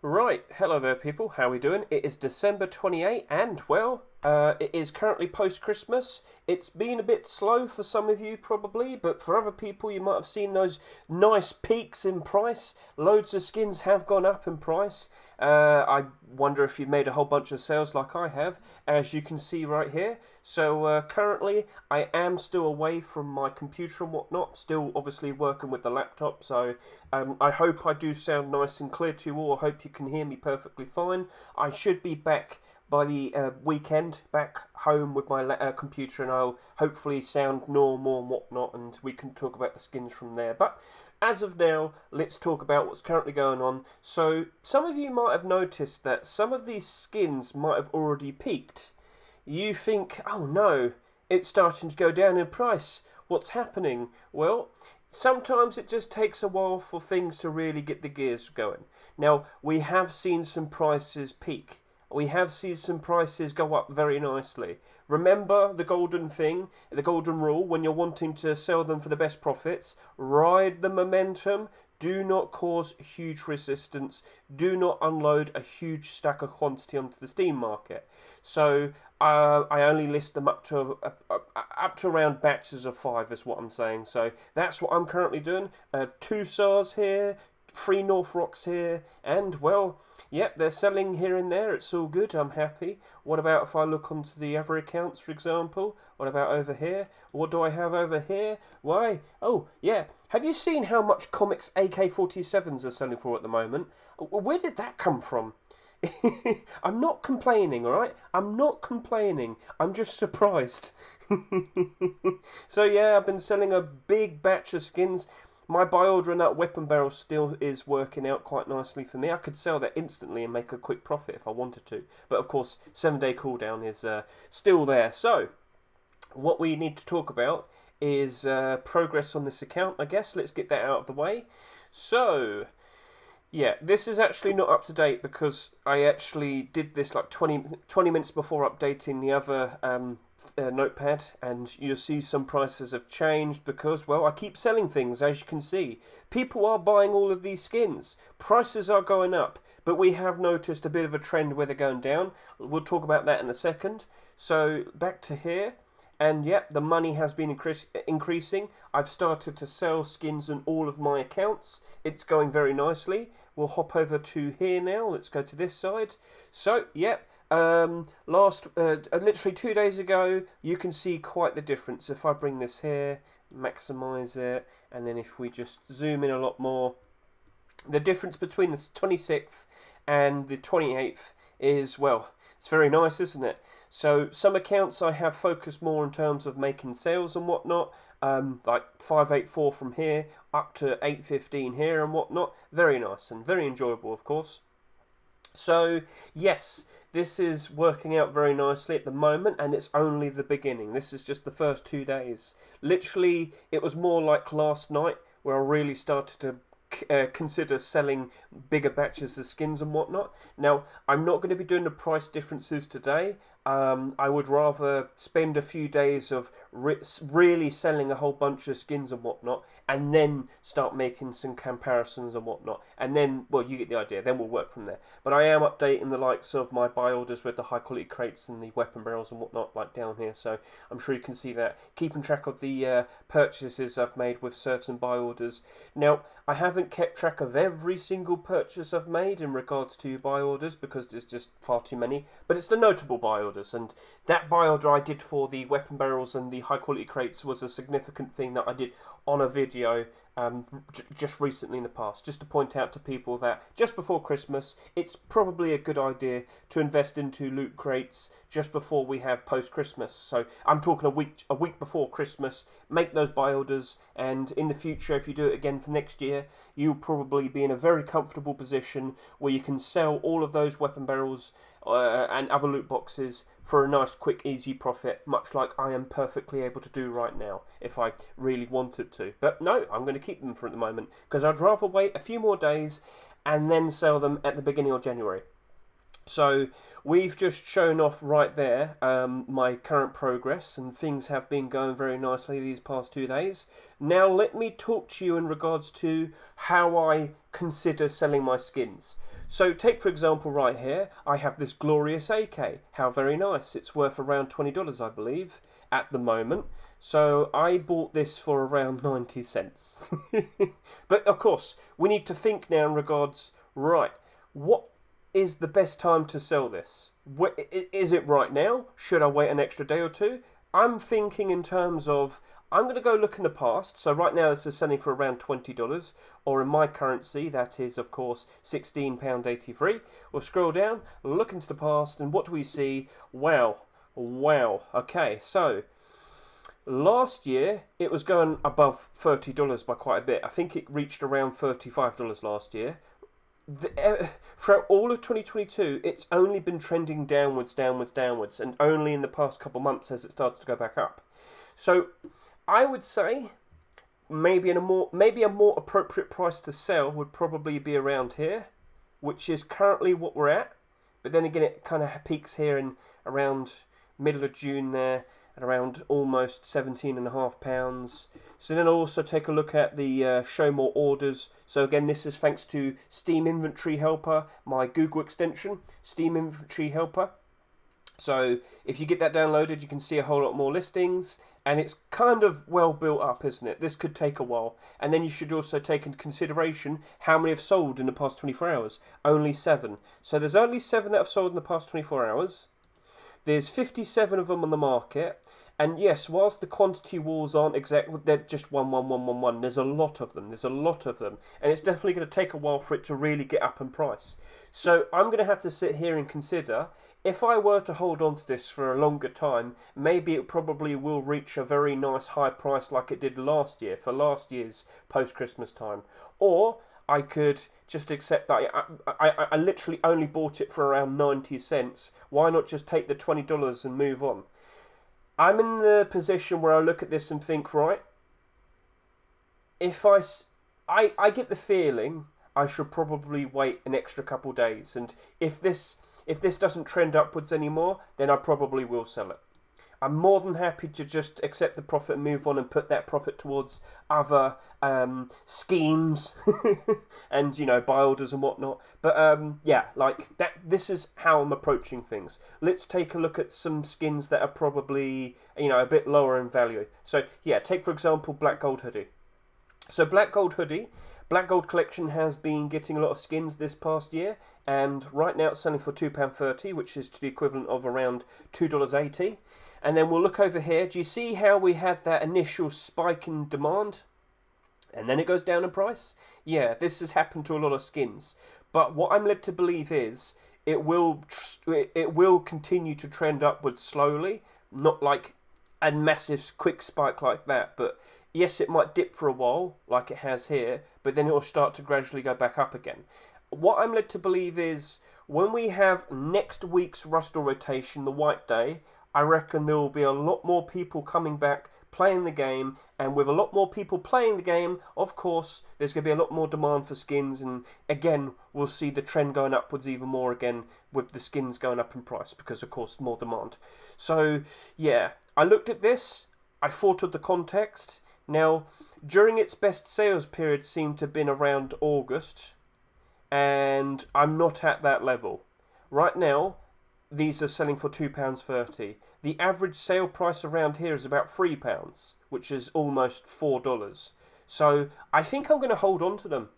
Right, hello there, people. How are we doing? It is December 28th, and well, it is currently post Christmas. It's been a bit slow for some of you, probably, but for other people, you might have seen those nice peaks in price. Loads of skins have gone up in price. I wonder if you've made a whole bunch of sales like I have, as you can see right here. So, currently, I am still away from my computer and whatnot, still obviously working with the laptop, so I hope I do sound nice and clear to you all. I hope you can hear me perfectly fine. I should be back by the weekend, back home with my computer, and I'll hopefully sound normal and whatnot, and we can talk about the skins from there. But as of now, let's talk about what's currently going on. So, some of you might have noticed that some of these skins might have already peaked. You think, oh no, it's starting to go down in price. What's happening? Well, sometimes it just takes a while for things to really get the gears going. Now, we have seen some prices peak. We have seen some prices go up very nicely. Remember the golden thing, the golden rule, when you're wanting to sell them for the best profits, ride the momentum. Do not cause huge resistance. Do not unload a huge stack of quantity onto the Steam market. So I only list them up to around batches of 5 is what I'm saying. So that's what I'm currently doing. 2 SARs here, 3 North Rocks here, and well, yep, they're selling here and there. It's all good. I'm happy. What about if I look onto the other accounts, for example? What about over here? What do I have over here? Why? Oh, yeah. Have you seen how much comics AK-47s are selling for at the moment? Where did that come from? I'm not complaining, alright? I'm not complaining. I'm just surprised. So yeah, I've been selling a big batch of skins. My buy order and that weapon barrel still is working out quite nicely for me. I could sell that instantly and make a quick profit if I wanted to. But of course, 7-day cooldown is still there. So, what we need to talk about is progress on this account, I guess. Let's get that out of the way. So, yeah, this is actually not up to date because I actually did this like 20 minutes before updating the other notepad, and you'll see some prices have changed because, well, I keep selling things, as you can see. People are buying all of these skins. Prices are going up, but we have noticed a bit of a trend where they're going down. We'll talk about that in a second. So, back to here. And yep, the money has been increasing. I've started to sell skins on all of my accounts. It's going very nicely. We'll hop over to here now. Let's go to this side. So, yep, literally 2 days ago, you can see quite the difference. If I bring this here, maximize it, and then if we just zoom in a lot more, the difference between the 26th and the 28th is, well, it's very nice, isn't it? So some accounts I have focused more in terms of making sales and whatnot, like 584 from here up to 815 here and whatnot. Very nice and very enjoyable, of course. So yes, this is working out very nicely at the moment, and it's only the beginning. This is just the first 2 days. Literally, it was more like last night where I really started to consider selling bigger batches of skins and whatnot. Now, I'm not going to be doing the price differences today. I would rather spend a few days of really selling a whole bunch of skins and whatnot, and then start making some comparisons and whatnot. And then, well, you get the idea. Then we'll work from there. But I am updating the likes of my buy orders with the high quality crates and the weapon barrels and whatnot, like down here. So I'm sure you can see that. Keeping track of the purchases I've made with certain buy orders. Now, I haven't kept track of every single purchase I've made in regards to buy orders because there's just far too many. But it's the notable buy orders. And that buy order I did for the weapon barrels and the high quality crates was a significant thing that I did on a video just recently in the past, just to point out to people that just before Christmas, it's probably a good idea to invest into loot crates just before we have post-Christmas. So I'm talking a week before Christmas. Make those buy orders, and in the future, if you do it again for next year, you'll probably be in a very comfortable position where you can sell all of those weapon barrels and other loot boxes for a nice, quick, easy profit, much like I am perfectly able to do right now, if I really wanted to. But no, I'm going to keep them for the moment, because I'd rather wait a few more days and then sell them at the beginning of January. So we've just shown off right there my current progress, and things have been going very nicely these past 2 days. Now let me talk to you in regards to how I consider selling my skins. So take for example right here, I have this glorious AK. How very nice. It's worth around $20 I believe at the moment. So I bought this for around 90 cents. But of course, we need to think now in regards, right, what is the best time to sell this? Is it right now? Should I wait an extra day or two? I'm thinking in terms of, I'm going to go look in the past. So right now this is selling for around $20, or in my currency, that is of course £16.83. We'll scroll down, look into the past, and what do we see? Wow. Okay, so last year it was going above $30 by quite a bit. I think it reached around $35 last year. Throughout all of 2022, it's only been trending downwards, and only in the past couple months has it started to go back up. So I would say maybe a more appropriate price to sell would probably be around here, which is currently what we're at. But then again, it kind of peaks here in around middle of June there, at around almost £17.5. So then I'll also take a look at the show more orders. So again, this is thanks to Steam Inventory Helper, my Google extension, Steam Inventory Helper. So if you get that downloaded, you can see a whole lot more listings, and it's kind of well built up, isn't it? This could take a while. And then you should also take into consideration how many have sold in the past 24 hours. Only 7. So there's only 7 that have sold in the past 24 hours. There's 57 of them on the market, and yes, whilst the quantity wars aren't exact, they're just 1. There's a lot of them. And it's definitely going to take a while for it to really get up in price. So I'm going to have to sit here and consider, if I were to hold on to this for a longer time, maybe it probably will reach a very nice high price like it did last year, for last year's post-Christmas time. Or I could just accept that I literally only bought it for around 90 cents. Why not just take the $20 and move on? I'm in the position where I look at this and think, right, if I get the feeling I should probably wait an extra couple days, and if this doesn't trend upwards anymore, then I probably will sell it. I'm more than happy to just accept the profit and move on and put that profit towards other schemes and, buy orders and whatnot. But yeah, like that. This is how I'm approaching things. Let's take a look at some skins that are probably, a bit lower in value. So yeah, take for example Black Gold Hoodie. So Black Gold Collection has been getting a lot of skins this past year, and right now it's selling for £2.30, which is to the equivalent of around $2.80. And then we'll look over here. Do you see how we had that initial spike in demand? And then it goes down in price? Yeah, this has happened to a lot of skins. But what I'm led to believe is it will continue to trend upwards slowly. Not like a massive quick spike like that. But yes, it might dip for a while, like it has here. But then it will start to gradually go back up again. What I'm led to believe is when we have next week's Rustle rotation, the White Day, I reckon there will be a lot more people coming back, playing the game, and with a lot more people playing the game, of course, there's going to be a lot more demand for skins, and again, we'll see the trend going upwards even more again with the skins going up in price, because of course, more demand. So, yeah, I looked at this, I thought of the context. Now, during its best sales period seemed to have been around August, and I'm not at that level. Right now, these are selling for £2.30. The average sale price around here is about £3, which is almost $4. So I think I'm going to hold on to them.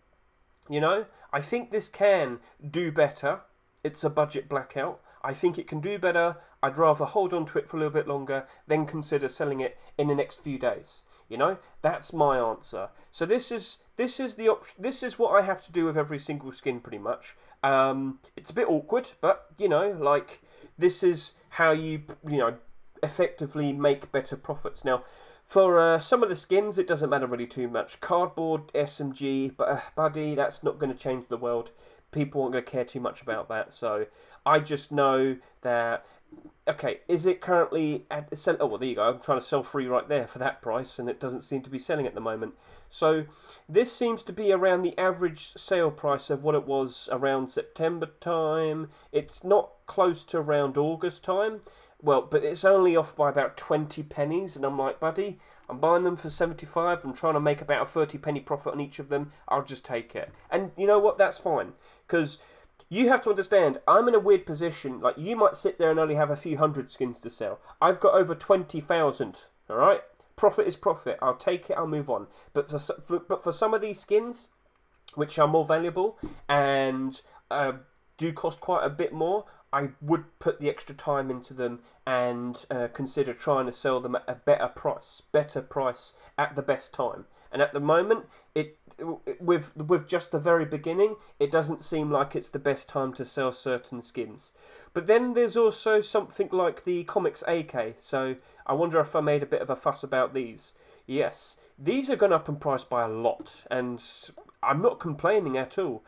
I think this can do better. It's a budget blackout. I think it can do better. I'd rather hold on to it for a little bit longer than consider selling it in the next few days. That's my answer. So this is the option. This is what I have to do with every single skin, pretty much. It's a bit awkward, but this is how you effectively make better profits. Now, for some of the skins, it doesn't matter really too much. Cardboard, SMG, but buddy, that's not going to change the world. People aren't going to care too much about that. So I just know that Okay, is it currently at sell? Oh, well, there you go. I'm trying to sell free right there for that price, and it doesn't seem to be selling at the moment. So this seems to be around the average sale price of what it was around September time. It's not close to around August time. Well, but it's only off by about 20 pennies, and I'm like, buddy, I'm buying them for 75. I'm trying to make about a 30 penny profit on each of them. I'll just take it. And you know what? That's fine, because you have to understand, I'm in a weird position. Like, you might sit there and only have a few hundred skins to sell. I've got over 20,000, alright? Profit is profit. I'll take it, I'll move on. But for some of these skins, which are more valuable and do cost quite a bit more, I would put the extra time into them and consider trying to sell them at a better price at the best time. And at the moment, with just the very beginning, it doesn't seem like it's the best time to sell certain skins. But then there's also something like the Comics AK. So I wonder if I made a bit of a fuss about these. Yes, these are gone up in price by a lot, and I'm not complaining at all.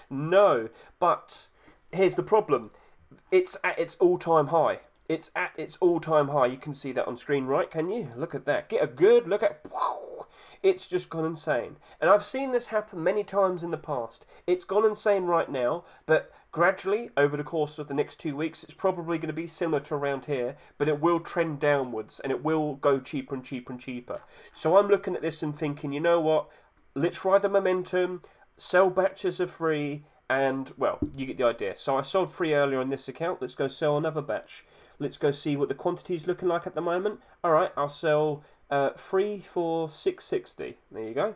No, but here's the problem. It's at its all-time high. It's at its all-time high. You can see that on screen, right? Can you? Look at that. Get a good look at... It's just gone insane. And I've seen this happen many times in the past. It's gone insane right now, but gradually, over the course of the next 2 weeks, it's probably going to be similar to around here, but it will trend downwards, and it will go cheaper and cheaper and cheaper. So I'm looking at this and thinking, you know what? Let's ride the momentum, sell batches of free, and, well, you get the idea. So I sold free earlier on this account. Let's go sell another batch. Let's go see what the quantity is looking like at the moment. Alright, I'll sell free for 660. There you go.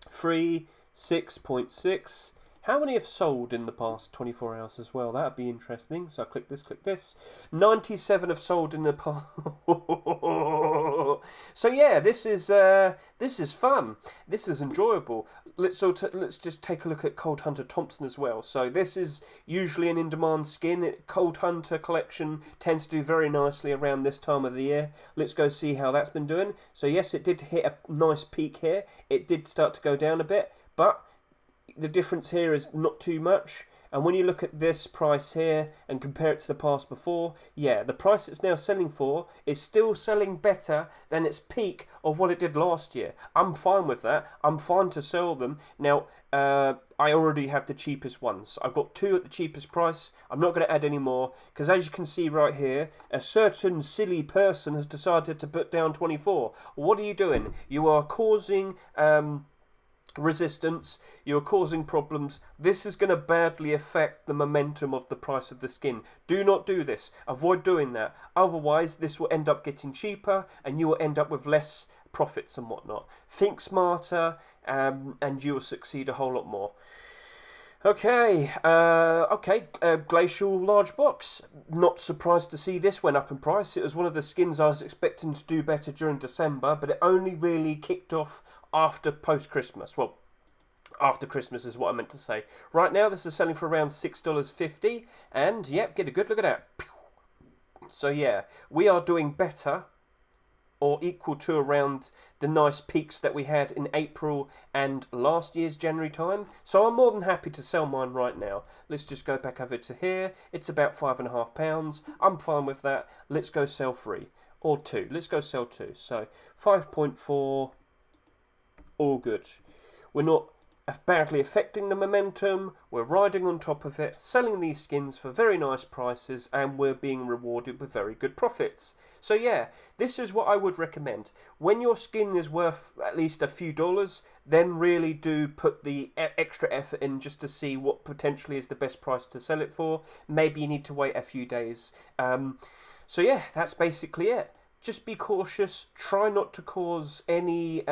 Free 6.6. How many have sold in the past 24 hours as well? That would be interesting. So I click this. 97 have sold in the past. So yeah, this is fun. This is enjoyable. Let's just take a look at Cold Hunter Thompson as well. So this is usually an in-demand skin. Cold Hunter collection tends to do very nicely around this time of the year. Let's go see how that's been doing. So yes, it did hit a nice peak here. It did start to go down a bit, but the difference here is not too much. And when you look at this price here and compare it to the past before, yeah, the price it's now selling for is still selling better than its peak of what it did last year. I'm fine with that. I'm fine to sell them. Now, I already have the cheapest ones. I've got 2 at the cheapest price. I'm not going to add any more, because as you can see right here, a certain silly person has decided to put down 24. What are you doing? You are causing... resistance, you're causing problems. This is going to badly affect the momentum of the price of the skin. Do not do this. Avoid doing that. Otherwise, this will end up getting cheaper and you will end up with less profits and whatnot. Think smarter and you will succeed a whole lot more. Okay, Glacial Large Box. Not surprised to see this went up in price. It was one of the skins I was expecting to do better during December, but it only really kicked off after post-Christmas. Well, after Christmas is what I meant to say. Right now, this is selling for around $6.50, and yep, get a good look at that. So yeah, we are doing better or equal to around the nice peaks that we had in April and last year's January time. So I'm more than happy to sell mine right now. Let's just go back over to here. It's about £5.5. I'm fine with that. Let's go sell 3 or 2. Let's go sell 2. So 5.4, all good. We're not badly affecting the momentum. We're riding on top of it, selling these skins for very nice prices, and we're being rewarded with very good profits. So yeah, this is what I would recommend. When your skin is worth at least a few dollars, then really do put the extra effort in just to see what potentially is the best price to sell it for. Maybe you need to wait a few days. So yeah, that's basically it. Just be cautious. Try not to cause any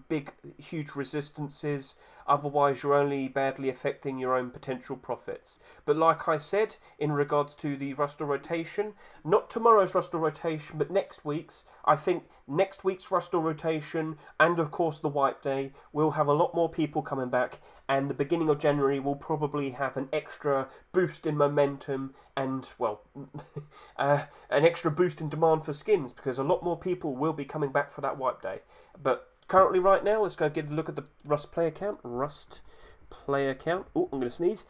big, huge resistances. Otherwise, you're only badly affecting your own potential profits. But like I said, in regards to the Rustle rotation, not tomorrow's Rustle rotation, but next week's. I think next week's Rustle rotation, and of course the Wipe Day, we'll have a lot more people coming back. And the beginning of January will probably have an extra boost in momentum and, well, an extra boost in demand for skins, because a lot more people will be coming back for that Wipe Day. But currently, right now, let's go get a look at the Rust Play account. Oh, I'm going to sneeze.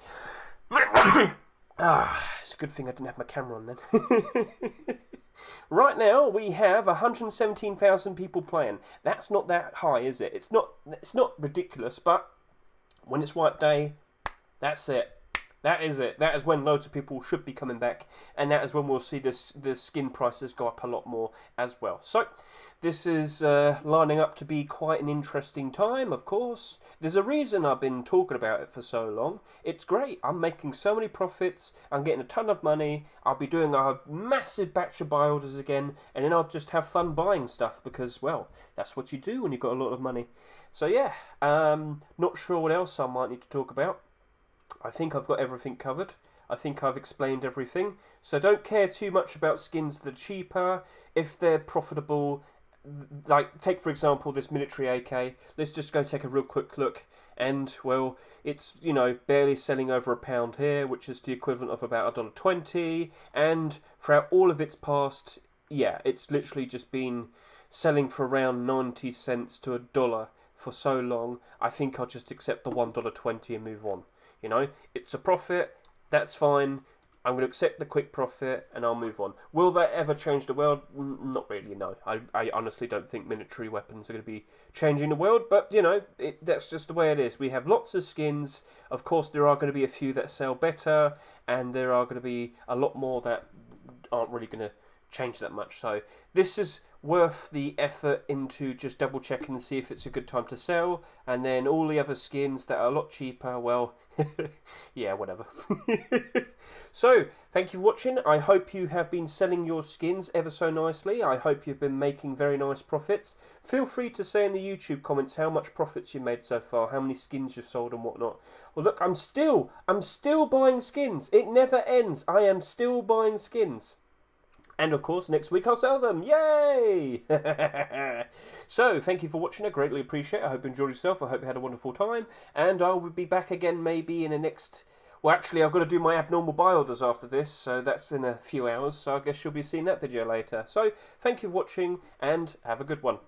It's a good thing I didn't have my camera on then. Right now we have 117,000 people playing. That's not that high, is it? It's not. It's not ridiculous, but when it's wipe day, that's it. That is it. That is when loads of people should be coming back, and that is when we'll see the skin prices go up a lot more as well. So, this is lining up to be quite an interesting time, of course. There's a reason I've been talking about it for so long. It's great. I'm making so many profits. I'm getting a ton of money. I'll be doing a massive batch of buy orders again, and then I'll just have fun buying stuff because, well, that's what you do when you've got a lot of money. So, yeah, not sure what else I might need to talk about. I think I've got everything covered. I think I've explained everything. So don't care too much about skins that are cheaper. If they're profitable, like take for example this military AK. Let's just go take a real quick look. And well, it's barely selling over £1 here, which is the equivalent of about $1.20. And throughout all of its past, yeah, it's literally just been selling for around 90 cents to $1 for so long. I think I'll just accept the $1.20 and move on. It's a profit, that's fine. I'm going to accept the quick profit and I'll move on. Will that ever change the world? Not really, no. I honestly don't think military weapons are going to be changing the world, but, that's just the way it is. We have lots of skins. Of course, there are going to be a few that sell better, and there are going to be a lot more that aren't really going to change that much. So this is worth the effort into just double checking and see if it's a good time to sell, and then all the other skins that are a lot cheaper, well, yeah, whatever. So thank you for watching. I hope you have been selling your skins ever so nicely. I hope you've been making very nice profits. Feel free to say in the YouTube comments how much profits you made so far, how many skins you've sold and whatnot. Well, look, I'm still buying skins. It never ends. I am still buying skins. And of course, next week I'll sell them. Yay! So, thank you for watching. I greatly appreciate it. I hope you enjoyed yourself. I hope you had a wonderful time. And I will be back again maybe in the next... Well, actually, I've got to do my abnormal buy orders after this. So that's in a few hours. So I guess you'll be seeing that video later. So, thank you for watching and have a good one.